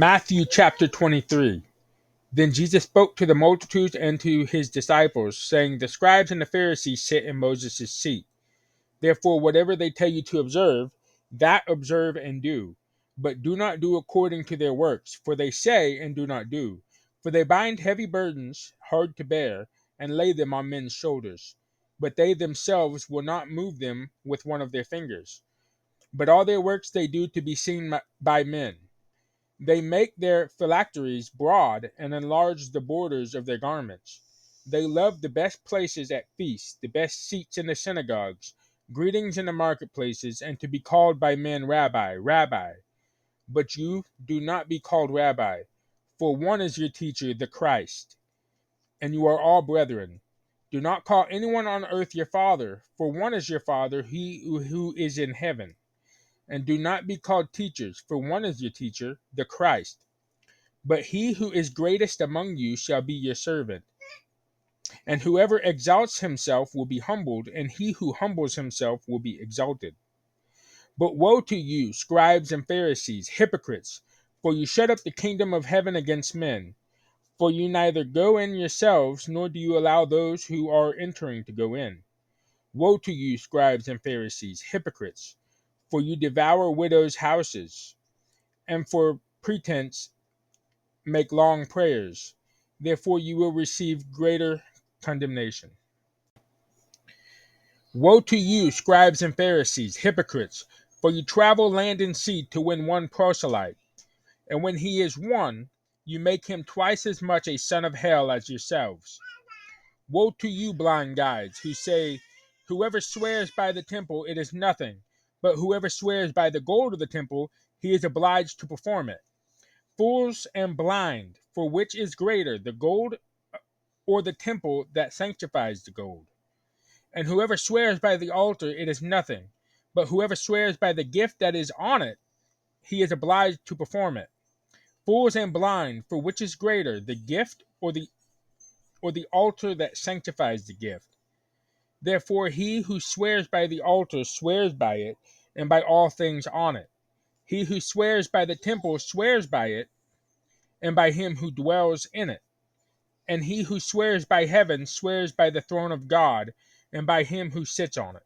Matthew chapter 23. Then Jesus spoke to the multitudes and to his disciples, saying, The scribes and the Pharisees sit in Moses' seat. Therefore, whatever they tell you to observe, that observe and do. But do not do according to their works, for they say and do not do. For they bind heavy burdens, hard to bear, and lay them on men's shoulders. But they themselves will not move them with one of their fingers. But all their works they do to be seen by men. They make their phylacteries broad and enlarge the borders of their garments. They love the best places at feasts, the best seats in the synagogues, greetings in the marketplaces, and to be called by men Rabbi, Rabbi. But you do not be called Rabbi, for one is your teacher, the Christ, and you are all brethren. Do not call anyone on earth your father, for one is your Father, he who is in heaven. And do not be called teachers, for one is your teacher, the Christ. But he who is greatest among you shall be your servant. And whoever exalts himself will be humbled, and he who humbles himself will be exalted. But woe to you, scribes and Pharisees, hypocrites, for you shut up the kingdom of heaven against men. For you neither go in yourselves, nor do you allow those who are entering to go in. Woe to you, scribes and Pharisees, hypocrites, for you devour widows' houses, and for pretense make long prayers. Therefore you will receive greater condemnation. Woe to you, scribes and Pharisees, hypocrites, for you travel land and sea to win one proselyte, and when he is won, you make him twice as much a son of hell as yourselves. Woe to you, blind guides, who say, Whoever swears by the temple, it is nothing, but whoever swears by the gold of the temple, he is obliged to perform it. Fools and blind, for which is greater, the gold or the temple that sanctifies the gold? And whoever swears by the altar, it is nothing, but whoever swears by the gift that is on it, he is obliged to perform it. Fools and blind, for which is greater, the gift or the altar that sanctifies the gift? Therefore he who swears by the altar swears by it, and by all things on it. He who swears by the temple swears by it, and by him who dwells in it. And he who swears by heaven swears by the throne of God, and by him who sits on it.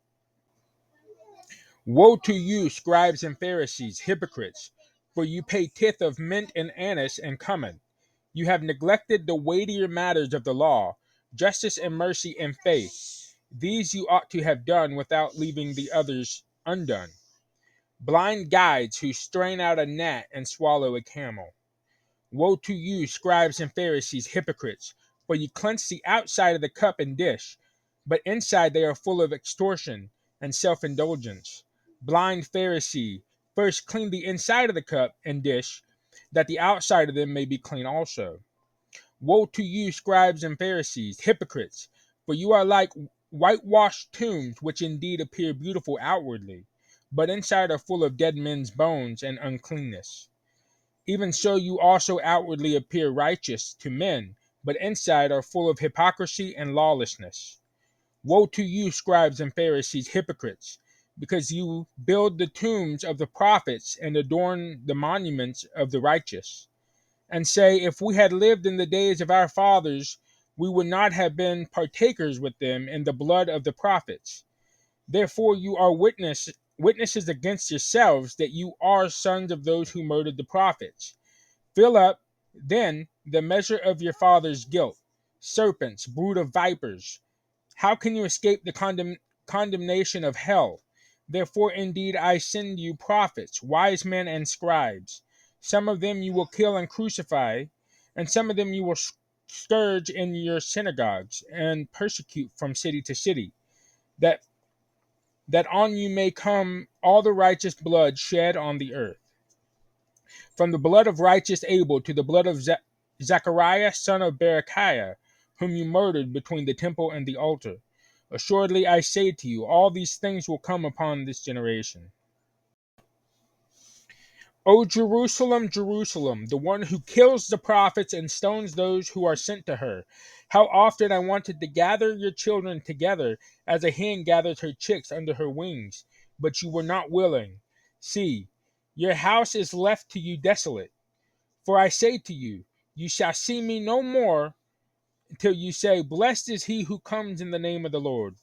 Woe to you, scribes and Pharisees, hypocrites, for you pay tithe of mint and anise and cumin. You have neglected the weightier matters of the law, justice and mercy and faith. These you ought to have done without leaving the others undone. Blind guides who strain out a gnat and swallow a camel. Woe to you, scribes and Pharisees, hypocrites, for you cleanse the outside of the cup and dish, but inside they are full of extortion and self-indulgence. Blind Pharisee, first clean the inside of the cup and dish, that the outside of them may be clean also. Woe to you, scribes and Pharisees, hypocrites, for you are like whitewashed tombs, which indeed appear beautiful outwardly, but inside are full of dead men's bones and uncleanness. Even so, you also outwardly appear righteous to men, but inside are full of hypocrisy and lawlessness. Woe to you, scribes and Pharisees, hypocrites, because you build the tombs of the prophets and adorn the monuments of the righteous, and say, If we had lived in the days of our fathers, we would not have been partakers with them in the blood of the prophets. Therefore, you are witnesses against yourselves that you are sons of those who murdered the prophets. Fill up, then, the measure of your father's guilt. Serpents, brood of vipers, how can you escape the condemnation of hell? Therefore, indeed, I send you prophets, wise men, and scribes. Some of them you will kill and crucify, and some of them you will scourge in your synagogues and persecute from city to city, that on you may come all the righteous blood shed on the earth, from the blood of righteous Abel to the blood of Zechariah son of Berechiah, whom you murdered between the temple and the altar. Assuredly I say to you, all these things will come upon this generation. O Jerusalem, Jerusalem, the one who kills the prophets and stones those who are sent to her. How often I wanted to gather your children together as a hen gathers her chicks under her wings, but you were not willing. See, your house is left to you desolate. For I say to you, you shall see me no more until you say, Blessed is he who comes in the name of the Lord.